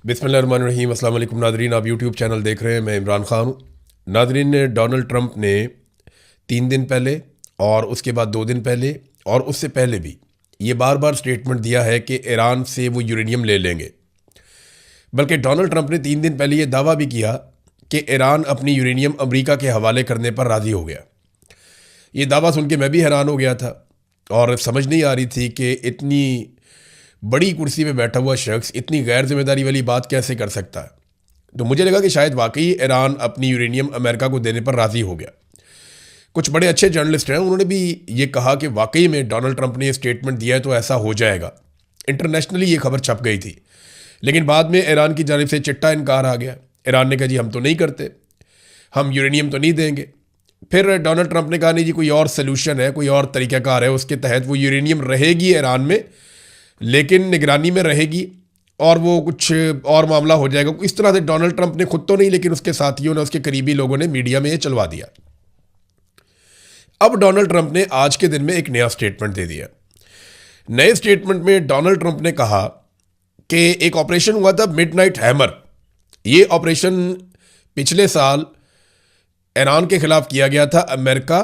बिस्मिल्लाहिर्रहमानिर्रहीम। अस्सलाम वालेकुम नादरीन, आप यूट्यूब चैनल देख रहे हैं। मैं इमरान ख़ान हूँ। नादरीन, डोनाल्ड ट्रंप ने 3 दिन पहले और उसके बाद 2 दिन पहले और उससे पहले भी ये बार बार स्टेटमेंट दिया है कि ईरान से वो यूरेनियम ले लेंगे। बल्कि डोनाल्ड ट्रंप ने 3 दिन पहले ये दावा भी किया कि ईरान अपनी यूरेनियम अमेरिका के हवाले करने पर राज़ी हो गया। ये दावा सुन के मैं भी हैरान हो गया था और समझ नहीं आ रही थी कि इतनी बड़ी कुर्सी पे बैठा हुआ शख्स इतनी गैर जिम्मेदारी वाली बात कैसे कर सकता है। तो मुझे लगा कि शायद वाकई ईरान अपनी यूरेनियम अमेरिका को देने पर राज़ी हो गया। कुछ बड़े अच्छे जर्नलिस्ट हैं, उन्होंने भी ये कहा कि वाकई में डोनाल्ड ट्रंप ने ये स्टेटमेंट दिया है तो ऐसा हो जाएगा। इंटरनेशनली ये खबर छप गई थी, लेकिन बाद में ईरान की जानिब से चिट्टा इनकार आ गया। ईरान ने कहा जी हम तो नहीं करते, हम यूरेनियम तो नहीं देंगे। फिर डोनाल्ड ट्रंप ने कहा नहीं जी, कोई और सोल्यूशन है, कोई और तरीक़ाकार है, उसके तहत वो यूरेनियम रहेगी ईरान में, लेकिन निगरानी में रहेगी और वो कुछ और मामला हो जाएगा। इस तरह से डोनाल्ड ट्रंप ने खुद तो नहीं, लेकिन उसके साथियों ने, उसके करीबी लोगों ने मीडिया में ये चलवा दिया। अब डोनाल्ड ट्रंप ने आज के दिन में एक नया स्टेटमेंट दे दिया। नए स्टेटमेंट में डोनाल्ड ट्रंप ने कहा कि एक ऑपरेशन हुआ था मिडनाइट हैमर। ये ऑपरेशन पिछले साल ईरान के खिलाफ किया गया था अमेरिका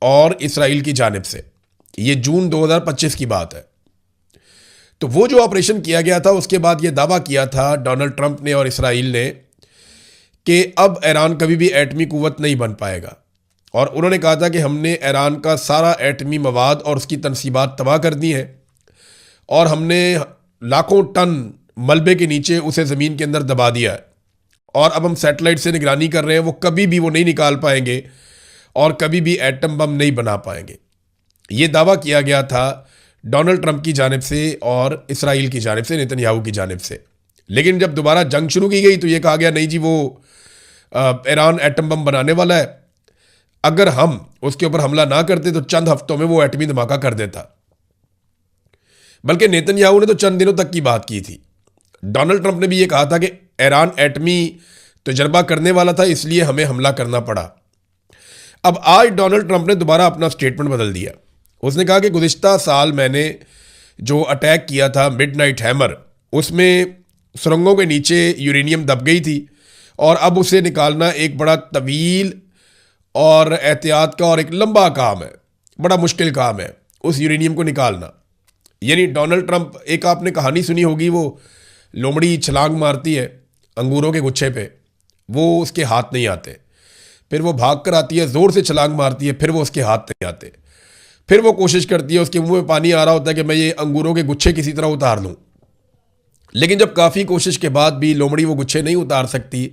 और इसराइल की जानिब से। ये जून 2025 की बात है। तो वो जो ऑपरेशन किया गया था, उसके बाद ये दावा किया था डोनाल्ड ट्रंप ने और इसराइल ने कि अब ईरान कभी भी एटमी कुव्वत नहीं बन पाएगा। और उन्होंने कहा था कि हमने ईरान का सारा एटमी मवाद और उसकी तनसीबात तबाह कर दी हैं और हमने लाखों टन मलबे के नीचे उसे ज़मीन के अंदर दबा दिया है और अब हम सैटेलाइट से निगरानी कर रहे हैं, वो कभी भी वो नहीं निकाल पाएंगे और कभी भी एटम बम नहीं बना पाएंगे। ये दावा किया गया था डोनाल्ड ट्रंप की जानिब से और इसराइल की जानिब से, नेतन्याहू की जानिब से। लेकिन जब दोबारा जंग शुरू की गई तो ये कहा गया नहीं जी, वो ईरान एटम बम बनाने वाला है, अगर हम उसके ऊपर हमला ना करते तो चंद हफ्तों में वो एटमी धमाका कर देता। बल्कि नेतन्याहू ने तो चंद दिनों तक की बात की थी। डोनाल्ड ट्रंप ने भी ये कहा था कि ईरान एटमी तजर्बा करने वाला था, इसलिए हमें हमला करना पड़ा। अब आज डोनाल्ड ट्रंप ने दोबारा अपना स्टेटमेंट बदल दिया। उसने कहा कि गुज़िश्ता साल मैंने जो अटैक किया था मिडनाइट हैमर, उसमें सुरंगों के नीचे यूरेनियम दब गई थी और अब उसे निकालना एक बड़ा तवील और एहतियात का और एक लंबा काम है, बड़ा मुश्किल काम है उस यूरेनियम को निकालना। यानी डोनाल्ड ट्रंप, एक आपने कहानी सुनी होगी, वो लोमड़ी छलांग मारती है अंगूरों के गुच्छे पे, वो उसके हाथ नहीं आते, फिर वो भाग कर आती है, ज़ोर से छलांग मारती है, फिर वो उसके हाथ नहीं आते, फिर वो कोशिश करती है, उसके मुंह में पानी आ रहा होता है कि मैं ये अंगूरों के गुच्छे किसी तरह उतार लूँ। लेकिन जब काफ़ी कोशिश के बाद भी लोमड़ी वो गुच्छे नहीं उतार सकती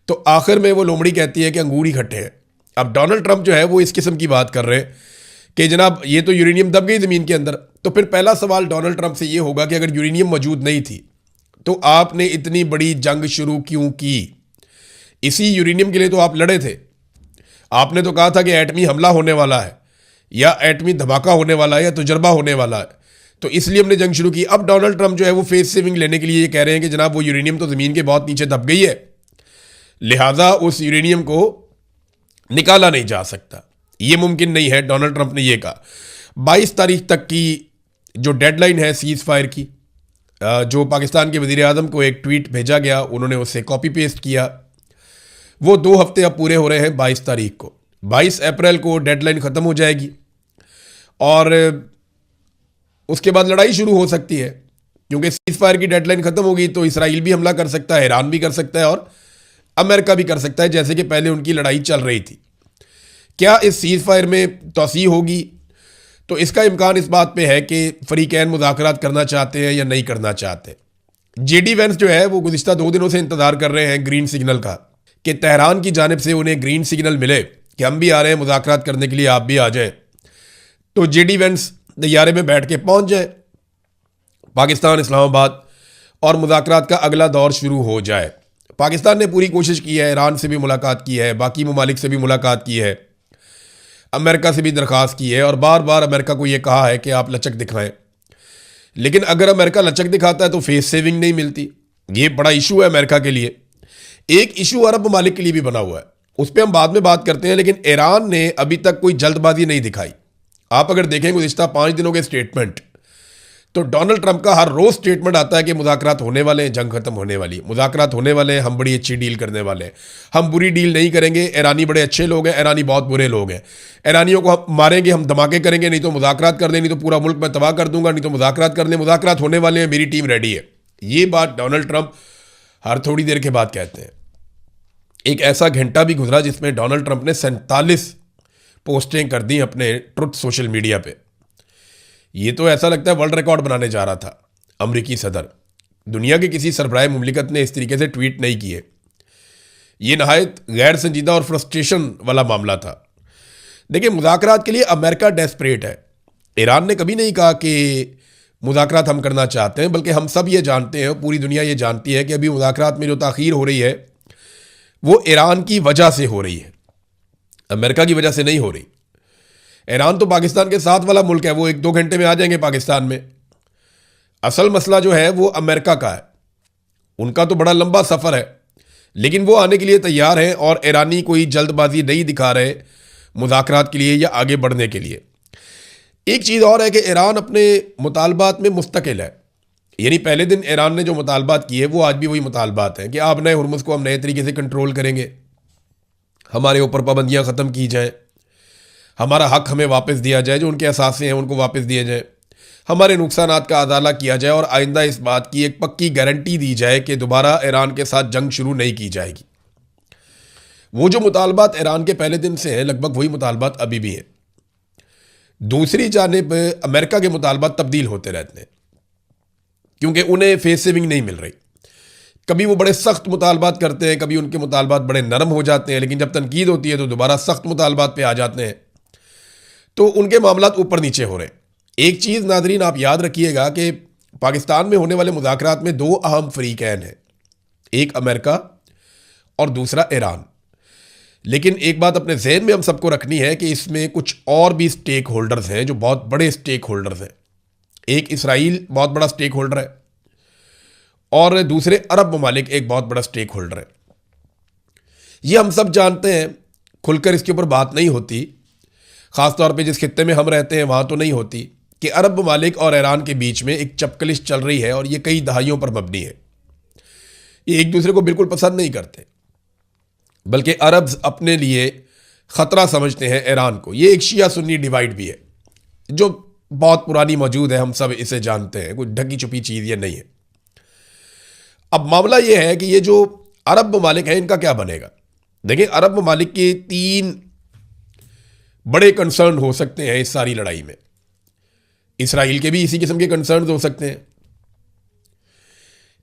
तो आखिर में वो लोमड़ी कहती है कि अंगूर ही खट्टे हैं। अब डोनाल्ड ट्रंप जो है वो इस किस्म की बात कर रहे हैं कि जनाब ये तो यूरेनियम दब गई ज़मीन के अंदर। तो फिर पहला सवाल डोनाल्ड ट्रंप से ये होगा कि अगर यूरेनियम मौजूद नहीं थी तो आपने इतनी बड़ी जंग शुरू क्यों की? इसी यूरेनियम के लिए तो आप लड़े थे। आपने तो कहा था कि एटमी हमला होने वाला है या एटमी धमाका होने वाला है या तजर्बा होने वाला है, तो इसलिए हमने जंग शुरू की। अब डोनाल्ड ट्रंप जो है वो फेस सेविंग लेने के लिए ये कह रहे हैं कि जनाब वो यूरेनियम तो ज़मीन के बहुत नीचे दब गई है, लिहाजा उस यूरेनियम को निकाला नहीं जा सकता, ये मुमकिन नहीं है। डोनाल्ड ट्रंप ने यह कहा। 22 तारीख तक की जो डेडलाइन है सीज़ फायर की, जो पाकिस्तान के वज़ीर आज़म को एक ट्वीट भेजा गया, उन्होंने उससे कॉपी पेस्ट किया। वो 2 हफ्ते अब पूरे हो रहे हैं। 22 तारीख को, 22 अप्रैल को डेडलाइन ख़त्म हो जाएगी और उसके बाद लड़ाई शुरू हो सकती है, क्योंकि सीज़ फायर की डेडलाइन ख़त्म होगी तो इसराइल भी हमला कर सकता है, ईरान भी कर सकता है और अमेरिका भी कर सकता है, जैसे कि पहले उनकी लड़ाई चल रही थी। क्या इस सीज़ फायर में तोसी होगी? तो इसका इम्कान इस बात पे है कि फ़रीक़ैन मुज़ाकरात करना चाहते हैं या नहीं करना चाहते। जेडी वेंस जो है वो गुज़िश्ता 2 दिनों से इंतज़ार कर रहे हैं ग्रीन सिग्नल का, कि तेहरान की जानिब से उन्हें ग्रीन सिग्नल मिले कि हम भी आ रहे हैं मुज़ाकरात करने के लिए, आप भी आ जाए। तो जेडी वेंस तैयारे में बैठ के पहुँच जाए पाकिस्तान, इस्लामाबाद, और मुज़ाकरात का अगला दौर शुरू हो जाए। पाकिस्तान ने पूरी कोशिश की है, ईरान से भी मुलाकात की है, बाकी ममालिक से भी मुलाकात की है, अमेरिका से भी दरख्वास्त की है और बार बार अमेरिका को ये कहा है कि आप लचक दिखाएं। लेकिन अगर अमेरिका लचक दिखाता है तो फेस सेविंग नहीं मिलती। ये बड़ा इशू है अमेरिका के लिए। एक इशू अरब ममालिक के लिए भी बना हुआ है, उस पर हम बाद में बात करते हैं। लेकिन ईरान ने अभी तक कोई जल्दबाजी नहीं दिखाई। आप अगर देखें गुज़िश्ता 5 दिनों के स्टेटमेंट, तो डोनाल्ड ट्रंप का हर रोज स्टेटमेंट आता है कि मुज़ाकरात होने वाले हैं, जंग खत्म होने वाली है, मुज़ाकरात होने वाले हैं, हम बड़ी अच्छी डील करने वाले हैं, हम बुरी डील नहीं करेंगे, ईरानी बड़े अच्छे लोग हैं, ईरानी बहुत बुरे लोग हैं, ईरानियों को हम मारेंगे, हम धमाके करेंगे, नहीं तो मुज़ाकरात कर दें, नहीं तो पूरा मुल्क मैं तबाह कर दूंगा, नहीं तो मुज़ाकरात कर लें, मुज़ाकरात होने वाले हैं, मेरी टीम रेडी है। ये बात डोनाल्ड ट्रंप हर थोड़ी देर के बाद कहते हैं। एक ऐसा घंटा भी गुजरा जिसमें डोनाल्ड ट्रंप ने 47 पोस्टें कर दी अपने ट्रुथ सोशल मीडिया पे। ये तो ऐसा लगता है वर्ल्ड रिकॉर्ड बनाने जा रहा था अमरीकी सदर। दुनिया के किसी सरबराह मुमलिकत ने इस तरीके से ट्वीट नहीं किए। ये नहायत गैर संजीदा और फ्रस्ट्रेशन वाला मामला था। देखिए, मुज़ाकरात के लिए अमेरिका डेस्परेट है। ईरान ने कभी नहीं कहा कि मुज़ाकरात हम करना चाहते हैं, बल्कि हम सब ये जानते हैं, पूरी दुनिया ये जानती है कि अभी मुज़ाकरात में जो ताख़ीर हो रही है वो ईरान की वजह से हो रही है, अमेरिका की वजह से नहीं हो रही। ईरान तो पाकिस्तान के साथ वाला मुल्क है, वो 1-2 घंटे में आ जाएंगे पाकिस्तान में। असल मसला जो है वो अमेरिका का है। उनका तो बड़ा लंबा सफ़र है, लेकिन वो आने के लिए तैयार हैं और ईरानी कोई जल्दबाजी नहीं दिखा रहे मुज़ाकरात के लिए या आगे बढ़ने के लिए। एक चीज़ और है कि ईरान अपने मुतालबात में मुस्तकिल है। यानी पहले दिन ईरान ने जो मुतालबात किए वो आज भी वही मुतालबात हैं कि आप नए हुर्मुज़ को हम नए तरीके से कंट्रोल करेंगे, हमारे ऊपर पाबंदियाँ ख़त्म की जाएँ, हमारा हक हमें वापस दिया जाए, जो उनके असासे हैं उनको वापस दिए जाए, हमारे नुकसानात का अदाला किया जाए और आइंदा इस बात की एक पक्की गारंटी दी जाए कि दोबारा ईरान के साथ जंग शुरू नहीं की जाएगी। वो जो मुतालबात ईरान के पहले दिन से हैं लगभग वही मुतालबात अभी भी हैं। दूसरी जानिब अमेरिका के मुतालबात तब्दील होते रहते हैं क्योंकि उन्हें फेस सेविंग नहीं मिल रही। कभी वो बड़े सख्त मुतालबात करते हैं, कभी उनके मुतालबात बड़े नरम हो जाते हैं, लेकिन जब तनकीद होती है तो दोबारा सख्त मुतालबात पे आ जाते हैं। तो उनके मामलात ऊपर नीचे हो रहे हैं। एक चीज़ नादरीन आप याद रखिएगा कि पाकिस्तान में होने वाले मुज़ाकरात में 2 अहम फरीकैन हैं, एक अमेरिका और दूसरा ईरान। लेकिन एक बात अपने जहन में हम सबको रखनी है कि इसमें कुछ और भी स्टेक होल्डर्स हैं जो बहुत बड़े स्टेक होल्डर्स हैं। एक इसराइल बहुत बड़ा स्टेक होल्डर है और दूसरे अरब ममालिक एक बहुत बड़ा स्टेक होल्डर है। ये हम सब जानते हैं, खुलकर इसके ऊपर बात नहीं होती, ख़ासतौर पे जिस खित्ते में हम रहते हैं वहाँ तो नहीं होती, कि अरब ममालिक और ईरान के बीच में एक चपकलिश चल रही है और ये कई दहाइयों पर मबनी है। ये एक दूसरे को बिल्कुल पसंद नहीं करते, बल्कि अरब्स अपने लिए ख़तरा समझते हैं ईरान को। ये एक शिया सुन्नी डिवाइड भी है जो बहुत पुरानी मौजूद है, हम सब इसे जानते हैं, कोई ढकी छुपी चीज़ ये नहीं है। अब मामला ये है कि ये जो अरब ममालिक हैं इनका क्या बनेगा। देखिए, अरब ममालिक के 3 बड़े कंसर्न हो सकते हैं इस सारी लड़ाई में। इसराइल के भी इसी किस्म के कंसर्न हो सकते हैं।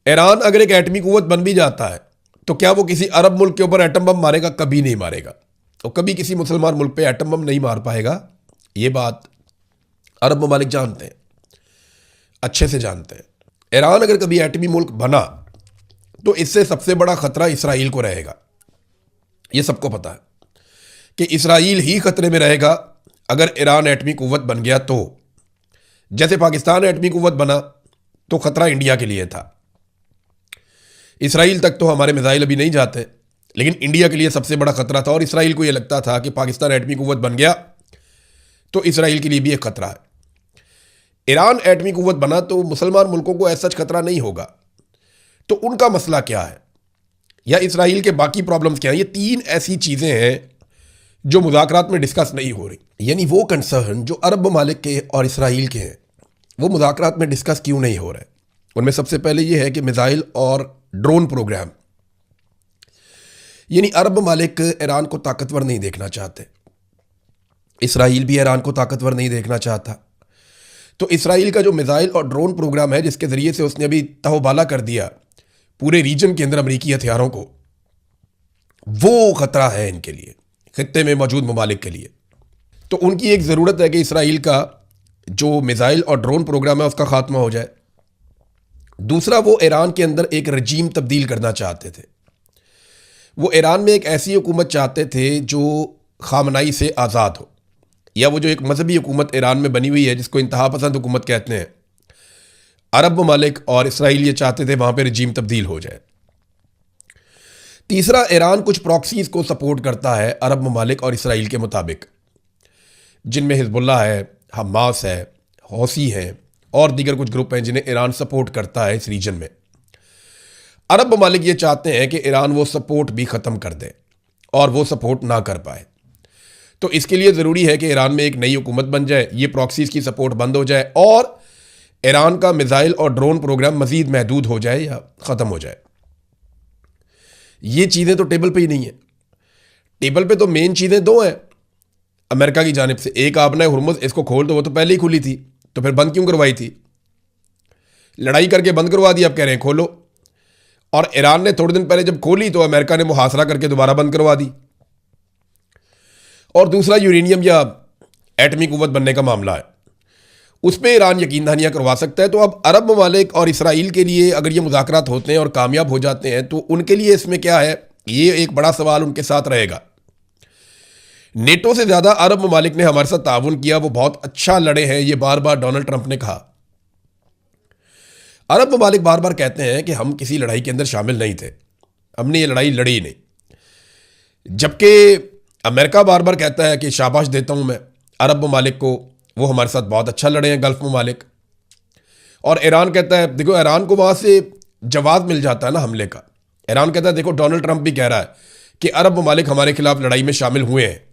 ईरान अगर एक एटमी कुव्वत बन भी जाता है तो क्या वो किसी अरब मुल्क के ऊपर एटम बम मारेगा? कभी नहीं मारेगा। और कभी किसी मुसलमान मुल्क पे एटम बम नहीं मार पाएगा। ये बात अरब ममालिक जानते हैं, अच्छे से जानते हैं। ईरान अगर कभी एटमी मुल्क बना तो इससे सबसे बड़ा खतरा इसराइल को रहेगा। ये सबको पता है कि इसराइल ही खतरे में रहेगा अगर ईरान एटमी कुव्वत बन गया तो। जैसे पाकिस्तान एटमी कुव्वत बना तो खतरा इंडिया के लिए था। इसराइल तक तो हमारे मिसाइल अभी नहीं जाते, लेकिन इंडिया के लिए सबसे बड़ा खतरा था और इसराइल को यह लगता था कि पाकिस्तान एटमी कुव्वत बन गया तो इसराइल के लिए भी एक खतरा है। ईरान एटमी कुव्वत बना तो मुसलमान मुल्कों को ऐसा खतरा नहीं होगा। तो उनका मसला क्या है या इसराइल के बाकी प्रॉब्लम्स क्या हैं? ये 3 ऐसी चीज़ें हैं जो मुज़ाकरात में डिस्कस नहीं हो रही। यानी वो कंसर्न जो अरब ममालिक के और इसराइल के हैं वो मुज़ाकरात में डिस्कस क्यों नहीं हो रहे? उनमें सबसे पहले ये है कि मिसाइल और ड्रोन प्रोग्राम। यानी अरब ममालिक ईरान को ताकतवर नहीं देखना चाहते, इसराइल भी ईरान को ताकतवर नहीं देखना चाहता। तो इसराइल का जो मिसाइल और ड्रोन प्रोग्राम है जिसके ज़रिए से उसने अभी तहबाला कर दिया पूरे रीजन के अंदर अमरीकी हथियारों को, वो ख़तरा है इनके लिए, खित्ते में मौजूद ममालिक के लिए। तो उनकी एक ज़रूरत है कि इसराइल का जो मिसाइल और ड्रोन प्रोग्राम है उसका खात्मा हो जाए। दूसरा, वो ईरान के अंदर एक रजीम तब्दील करना चाहते थे। वो ईरान में एक ऐसी हुकूमत चाहते थे जो खामनाई से आज़ाद हो, या वो जो एक मजहबी हुकूमत ईरान में बनी हुई है जिसको इंतहा पसंद हुकूमत कहते हैं, अरब ममालिक और इसराइल ये चाहते थे वहाँ पे रजीम तब्दील हो जाए। तीसरा, ईरान कुछ प्रॉक्सीज़ को सपोर्ट करता है अरब ममालिक और इसराइल के मुताबिक, जिनमें हिजबुल्लाह है, हमास है, हौसी हैं और दीगर कुछ ग्रुप हैं जिन्हें ईरान सपोर्ट करता है इस रीजन में। अरब ममालिक ये चाहते हैं कि ईरान वो सपोर्ट भी ख़त्म कर दे और वो सपोर्ट ना कर पाए। तो इसके लिए ज़रूरी है कि ईरान में एक नई हुकूमत बन जाए, ये प्रॉक्सीज़ की सपोर्ट बंद हो जाए और ईरान का मिसाइल और ड्रोन प्रोग्राम मज़ीद महदूद हो जाए या ख़त्म हो जाए। ये चीज़ें तो टेबल पे ही नहीं है। टेबल पे तो मेन चीज़ें दो हैं अमेरिका की जानिब से। एक आपने हुर्मुज़ इसको खोल, तो वो तो पहले ही खुली थी, तो फिर बंद क्यों करवाई थी? लड़ाई करके बंद करवा दी, अब कह रहे हैं खोलो। और ईरान ने थोड़े दिन पहले जब खोली तो अमेरिका ने मुहासरा करके दोबारा बंद करवा दी। और दूसरा यूरेनियम या एटमी कुव्वत बनने का मामला है, उस पर ईरान यकीन दहानियाँ करवा सकता है। तो अब अरब ममालिक और इसराइल के लिए अगर ये मुज़ाकरात होते हैं और कामयाब हो जाते हैं तो उनके लिए इसमें क्या है, ये एक बड़ा सवाल उनके साथ रहेगा। नेटो से ज़्यादा अरब ममालिक ने हमारे साथ ताउन किया, वो बहुत अच्छा लड़े हैं, ये बार बार डोनाल्ड ट्रंप ने कहा। अरब ममालिक बार बार कहते हैं कि हम किसी लड़ाई के अंदर शामिल नहीं थे, हमने ये लड़ाई लड़ी नहीं, जबकि अमेरिका बार बार कहता है कि शाबाश देता हूँ मैं अरब ममालिक को, वो हमारे साथ बहुत अच्छा लड़े हैं गल्फ ममालिक। और ईरान कहता है, देखो ईरान को वहाँ से जवाब मिल जाता है ना हमले का। ईरान कहता है देखो डोनाल्ड ट्रंप भी कह रहा है कि अरब ममालिक हमारे खिलाफ लड़ाई में शामिल हुए हैं।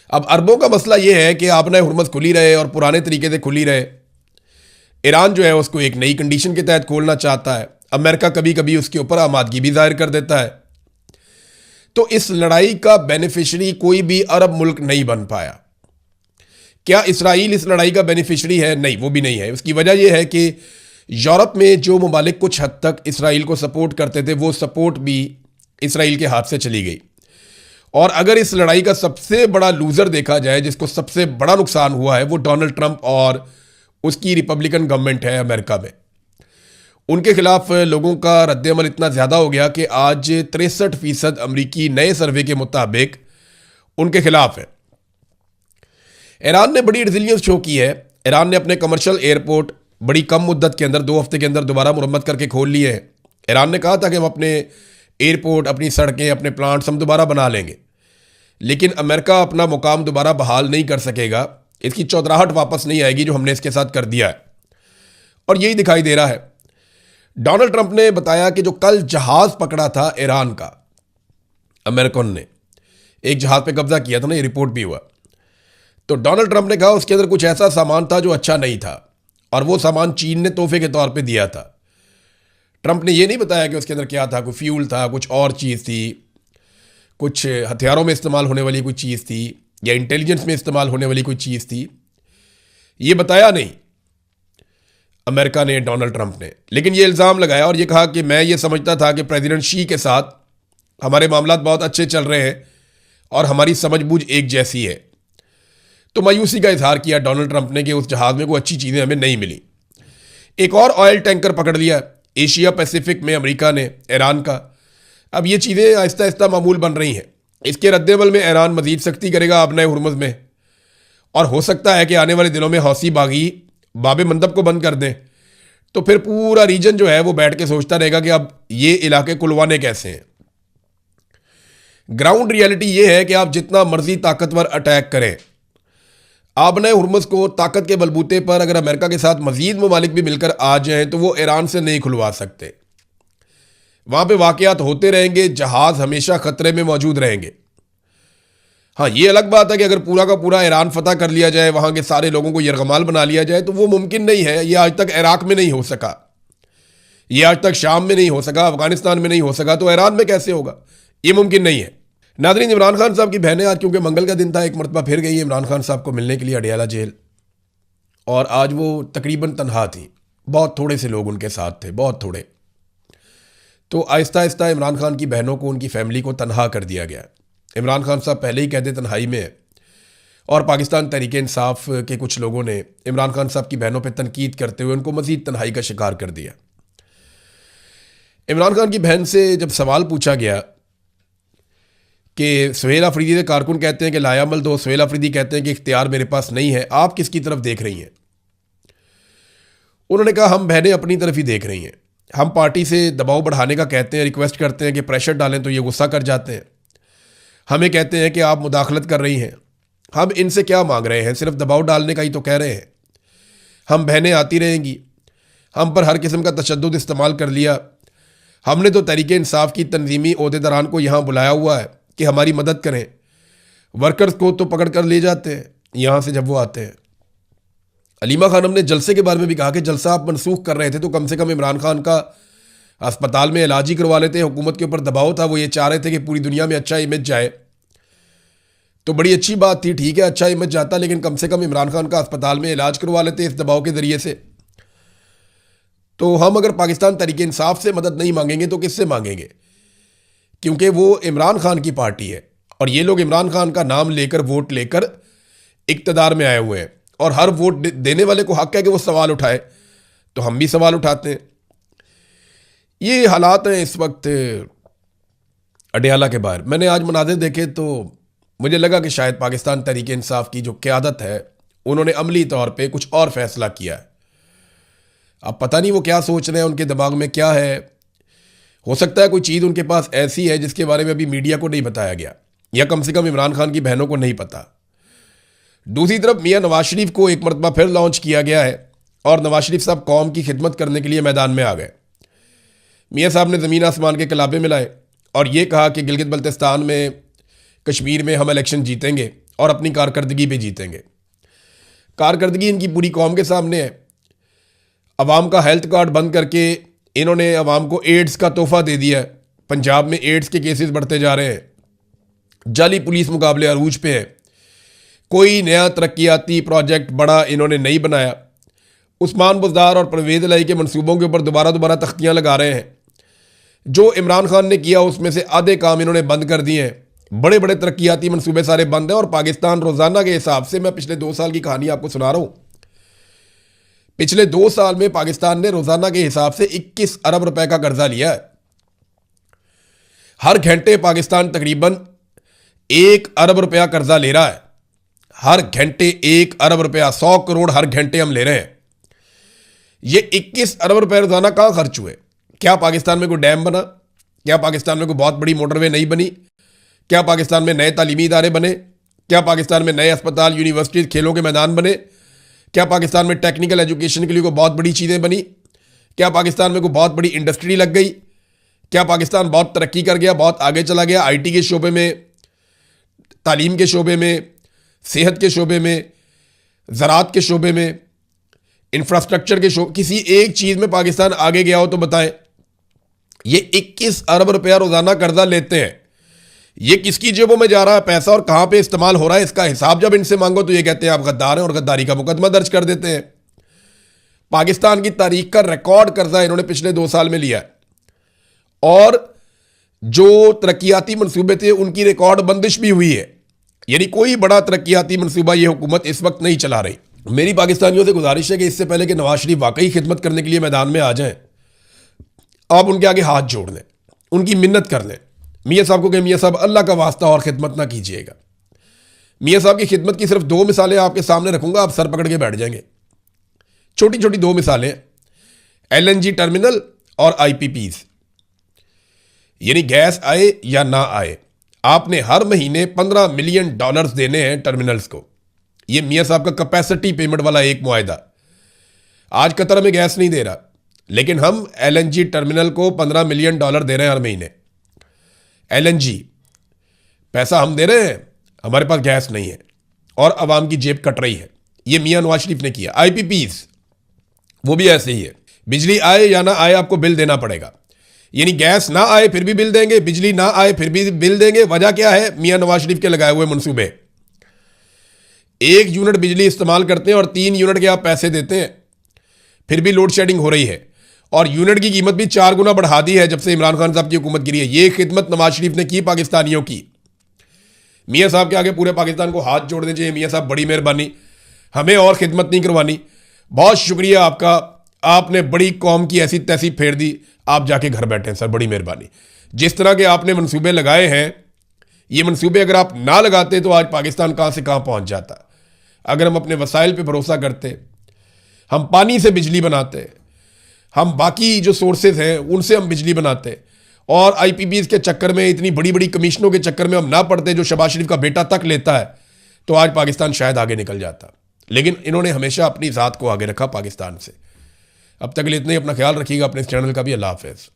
अब अरबों का मसला ये है कि आपने हुर्मुज़ खुली रहे और पुराने तरीके से खुली रहे। ईरान जो है उसको एक नई कंडीशन के तहत खोलना चाहता है। अमेरिका कभी कभी उसके ऊपर आमादगी भी जाहिर कर देता है। तो इस लड़ाई का बेनिफिशरी कोई भी अरब मुल्क नहीं बन पाया। क्या इसराइल इस लड़ाई का बेनिफिशरी है? नहीं, वो भी नहीं है। उसकी वजह यह है कि यूरोप में जो ममालिक कुछ हद तक इसराइल को सपोर्ट करते थे, वो सपोर्ट भी इसराइल के हाथ से चली गई। और अगर इस लड़ाई का सबसे बड़ा लूज़र देखा जाए, जिसको सबसे बड़ा नुकसान हुआ है, वो डोनाल्ड ट्रंप और उसकी रिपब्लिकन गवर्नमेंट है अमेरिका में। उनके खिलाफ लोगों का रद्द-ए-अमल इतना ज़्यादा हो गया कि आज 63% अमरीकी नए सर्वे के मुताबिक उनके खिलाफ है। ईरान ने बड़ी रिजिलियंस शो की है। ईरान ने अपने कमर्शियल एयरपोर्ट बड़ी कम मुद्दत के अंदर 2 हफ्ते के अंदर दोबारा मुरम्मत करके खोल लिए हैं। ईरान ने कहा था कि हम अपने एयरपोर्ट, अपनी सड़कें, अपने प्लांट्स हम दोबारा बना लेंगे, लेकिन अमेरिका अपना मुकाम दोबारा बहाल नहीं कर सकेगा। इसकी चौधराहट वापस नहीं आएगी जो हमने इसके साथ कर दिया है, और यही दिखाई दे रहा है। डोनाल्ड ट्रंप ने बताया कि जो कल जहाज पकड़ा था ईरान का, अमेरिकन ने एक जहाज पे कब्जा किया था ना, ये रिपोर्ट भी हुआ। तो डोनाल्ड ट्रंप ने कहा उसके अंदर कुछ ऐसा सामान था जो अच्छा नहीं था, और वो सामान चीन ने तोहफे के तौर पे दिया था। ट्रंप ने ये नहीं बताया कि उसके अंदर क्या था, कोई फ्यूल था, कुछ और चीज़ थी, कुछ हथियारों में इस्तेमाल होने वाली कोई चीज़ थी, या इंटेलिजेंस में इस्तेमाल होने वाली कोई चीज़ थी। ये बताया नहीं अमेरिका ने, डोनाल्ड ट्रंप ने, लेकिन ये इल्ज़ाम लगाया और ये कहा कि मैं ये समझता था कि प्रेसिडेंट शी के साथ हमारे मामलात बहुत अच्छे चल रहे हैं और हमारी समझबूझ एक जैसी है। तो मायूसी का इजहार किया डोनाल्ड ट्रंप ने कि उस जहाज़ में कोई अच्छी चीज़ें हमें नहीं मिली। एक और ऑयल टैंकर पकड़ लिया एशिया पैसिफिक में अमेरिका ने, ईरान का। अब ये चीज़ें आहिस्ता आहिस्ता मामूल बन रही हैं। इसके रद्देमल में ईरान मजीद सख्ती करेगा अपने हुर्मुज़ में, और हो सकता है कि आने वाले दिनों में हौसी बागी बाब मंदब को बंद कर दें। तो फिर पूरा रीजन जो है वो बैठ के सोचता रहेगा कि अब ये इलाके कुलवाने कैसे हैं। ग्राउंड रियलिटी ये है कि आप जितना मर्जी ताकतवर अटैक करें, आपने हुर्मुज़ को ताकत के बलबूते पर अगर अमेरिका के साथ मजीद ममालिक भी मिलकर आ जाएं तो वो ईरान से नहीं खुलवा सकते। वहाँ पे वाक़यात होते रहेंगे, जहाज़ हमेशा ख़तरे में मौजूद रहेंगे। हाँ, ये अलग बात है कि अगर पूरा का पूरा ईरान फतह कर लिया जाए, वहाँ के सारे लोगों को यरगमाल बना लिया जाए, तो वो मुमकिन नहीं है। ये आज तक इराक में नहीं हो सका, ये आज तक शाम में नहीं हो सका, अफगानिस्तान में नहीं हो सका, तो ईरान में कैसे होगा? ये मुमकिन नहीं है। नाज़रीन, इमरान खान साहब की बहनें आज क्योंकि मंगल का दिन था, एक मरतबा फिर गई इमरान खान साहब को मिलने के लिए अडियाला जेल, और आज वो तकरीबन तनहा थी। बहुत थोड़े से लोग उनके साथ थे, बहुत थोड़े। तो आहिस्ता आहिस्ता इमरान खान की बहनों को, उनकी फैमिली को तनहा कर दिया गया। इमरान खान साहब पहले ही कहते तन्हाई में है, और पाकिस्तान तहरीक इंसाफ के कुछ लोगों ने इमरान खान साहब की बहनों पर तनकीद करते हुए उनको मजीद तन्हाई का शिकार कर दिया। इमरान खान की बहन से जब सवाल पूछा गया कि सुहेल अफरीदी के कारकुन कहते हैं कि लायामल दो, सुहेल अफरीदी कहते हैं कि इख्तियार मेरे पास नहीं है, आप किसकी तरफ देख रही हैं? उन्होंने कहा हम बहनें अपनी तरफ ही देख रही हैं। हम पार्टी से दबाव बढ़ाने का कहते हैं, रिक्वेस्ट करते हैं कि प्रेशर डालें, तो ये गुस्सा कर जाते हैं। हमें कहते हैं कि आप मुदाखलत कर रही हैं। हम इनसे क्या मांग रहे हैं? सिर्फ दबाव डालने का ही तो कह रहे हैं। हम बहनें आती रहेंगी, हम पर हर किस्म का तशद्दुद इस्तेमाल कर लिया। हमने तो तहरीक इंसाफ की तंजीमी ओहदेदारान को यहाँ बुलाया हुआ है कि हमारी मदद करें। वर्कर्स को तो पकड़ कर ले जाते हैं यहाँ से जब वो आते हैं। अलीमा खानम ने जलसे के बारे में भी कहा कि जलसा आप मनसूख कर रहे थे तो कम से कम इमरान खान का अस्पताल में इलाज ही करवा लेते। हुकूमत के ऊपर दबाव था, वो ये चाह रहे थे कि पूरी दुनिया में अच्छा इमेज जाए, तो बड़ी अच्छी बात थी, ठीक है अच्छा इमेज जाता, लेकिन कम से कम इमरान खान का अस्पताल में इलाज करवा लेते इस दबाव के ज़रिए से। तो हम अगर पाकिस्तान तहरीक इंसाफ से मदद नहीं मांगेंगे तो किससे मांगेंगे? क्योंकि वो इमरान खान की पार्टी है और ये लोग इमरान खान का नाम लेकर वोट लेकर इक्तदार में आए हुए हैं, और हर वोट देने वाले को हक है कि वो सवाल उठाए, तो हम भी सवाल उठाते हैं। ये हालात हैं इस वक्त अडयाला के बाहर। मैंने आज मनाज़िर देखे तो मुझे लगा कि शायद पाकिस्तान तहरीक इंसाफ की जो क़यादत है उन्होंने अमली तौर पे कुछ और फैसला किया है। अब पता नहीं वो क्या सोच रहे हैं, उनके दिमाग में क्या है। हो सकता है कोई चीज़ उनके पास ऐसी है जिसके बारे में अभी मीडिया को नहीं बताया गया, या कम से कम इमरान खान की बहनों को नहीं पता। दूसरी तरफ मियाँ नवाज शरीफ को एक मरतबा फिर लॉन्च किया गया है और नवाज शरीफ साहब कौम की खिदमत करने के लिए मैदान में आ गए। मियाँ साहब ने ज़मीन आसमान के कलाबे मिलाए और ये कहा कि गिलगित बल्तिस्तान में, कश्मीर में हम इलेक्शन जीतेंगे और अपनी कारकर्दगी पे जीतेंगे। कारकर्दगी इनकी पूरी कौम के सामने है। अवाम का हेल्थ कार्ड बंद करके इन्होंने अवाम को एड्स का तोहफा दे दिया है। पंजाब में एड्स के केसेस बढ़ते जा रहे हैं। जाली पुलिस मुकाबले अरूज पे है। कोई नया तरक्याती प्रोजेक्ट बड़ा इन्होंने नहीं बनाया। उस्मान बुज़दार और परवेज़ इलाही के मंसूबों के ऊपर दोबारा तख्तियाँ लगा रहे हैं। जो इमरान खान ने किया उसमें से आधे काम इन्होंने बंद कर दिए हैं। बड़े बड़े तरक्याती मंसूबे सारे बंद हैं। और पाकिस्तान रोज़ाना के हिसाब से, मैं पिछले 2 साल की कहानी आपको सुना रहा हूँ, पिछले 2 साल में पाकिस्तान ने रोज़ाना के हिसाब से 21 अरब रुपए का कर्जा लिया है। हर घंटे पाकिस्तान तकरीबन 1 अरब रुपया कर्जा ले रहा है। हर घंटे 1 अरब रुपया, 100 करोड़ हर घंटे हम ले रहे हैं। ये 21 अरब रुपए रोजाना कहाँ खर्च हुए? क्या पाकिस्तान में कोई डैम बना? क्या पाकिस्तान में कोई बहुत बड़ी मोटरवे नहीं बनी? क्या पाकिस्तान में नए तालीमी इदारे बने? क्या पाकिस्तान में नए अस्पताल, यूनिवर्सिटी, खेलों के मैदान बने? क्या पाकिस्तान में टेक्निकल एजुकेशन के लिए कोई बहुत बड़ी चीज़ें बनी? क्या पाकिस्तान में कोई बहुत बड़ी इंडस्ट्री लग गई? क्या पाकिस्तान बहुत तरक्की कर गया, बहुत आगे चला गया आईटी के शोबे में, तालीम के शोबे में, सेहत के शोबे में, ज़राअत के शोबे में, इंफ्रास्ट्रक्चर के शोबे, किसी एक चीज़ में पाकिस्तान आगे गया हो तो बताएं। ये 21 अरब रुपया रोज़ाना कर्जा लेते हैं। ये किसकी जेबों में जा रहा है पैसा और कहाँ पे इस्तेमाल हो रहा है, इसका हिसाब जब इनसे मांगो तो ये कहते हैं आप गद्दार हैं और गद्दारी का मुकदमा दर्ज कर देते हैं। पाकिस्तान की तारीख का रिकॉर्ड कर्जा इन्होंने पिछले 2 साल में लिया है और जो तरक्याती मंसूबे थे उनकी रिकॉर्ड बंदिश भी हुई है। यानी कोई बड़ा तरक्याती मंसूबा ये हुकूमत इस वक्त नहीं चला रही। मेरी पाकिस्तानियों से गुजारिश है कि इससे पहले कि नवाज शरीफ वाकई खिदमत करने के लिए मैदान में आ जाएं, आप उनके आगे हाथ जोड़ लें, उनकी मिन्नत कर लें। मियाँ साहब को कहें, मियाँ साहब अल्लाह का वास्ता और खिदमत ना कीजिएगा। मियाँ साहब की खिदमत की सिर्फ 2 मिसालें आपके सामने रखूंगा, आप सर पकड़ के बैठ जाएंगे। छोटी छोटी 2 मिसालें, LNG टर्मिनल और IPPs, यानी गैस आए या ना आए, आपने हर महीने $15 मिलियन देने हैं टर्मिनल्स को। ये मियाँ साहब का कैपेसिटी पेमेंट वाला एक मुआहदा। आज कतर में गैस नहीं दे रहा, लेकिन हम LNG टर्मिनल को $15 मिलियन दे रहे हैं हर महीने। LNG पैसा हम दे रहे हैं, हमारे पास गैस नहीं है और अवाम की जेब कट रही है। ये मियाँ नवाज शरीफ ने किया। IPPs वो भी ऐसे ही है, बिजली आए या ना आए आपको बिल देना पड़ेगा। यानी गैस ना आए फिर भी बिल देंगे, बिजली ना आए फिर भी बिल देंगे। वजह क्या है? मियाँ नवाज शरीफ के लगाए हुए मंसूबे। 1 यूनिट बिजली इस्तेमाल करते हैं और 3 यूनिट के आप पैसे देते हैं, फिर भी लोड शेडिंग हो रही है और यूनिट की कीमत भी 4 गुना बढ़ा दी है जब से इमरान खान साहब की हुकूमत गिरी है। ये खिदमत नवाज शरीफ ने की पाकिस्तानियों की। मियाँ साहब के आगे पूरे पाकिस्तान को हाथ जोड़ने चाहिए। मियाँ साहब बड़ी मेहरबानी, हमें और खिदमत नहीं करवानी। बहुत शुक्रिया आपका, आपने बड़ी कौम की ऐसी तैसी फेर दी, आप जाके घर बैठे हैं सर, बड़ी मेहरबानी। जिस तरह के आपने मंसूबे लगाए हैं, ये मंसूबे अगर आप ना लगाते तो आज पाकिस्तान कहाँ से कहाँ पहुँच जाता। अगर हम अपने वसाइल पे भरोसा करते, हम पानी से बिजली बनाते, हम बाकी जो सोर्सेज हैं उनसे हम बिजली बनाते और IPPs के चक्कर में, इतनी बड़ी बड़ी कमीशनों के चक्कर में हम ना पड़ते जो शहबाज शरीफ का बेटा तक लेता है, तो आज पाकिस्तान शायद आगे निकल जाता। लेकिन इन्होंने हमेशा अपनी ज़ात को आगे रखा पाकिस्तान से। अब तक के लिए इतने ही, अपना ख्याल रखिएगा, अपने इस चैनल का भी। अल्लाह हाफ़िज़।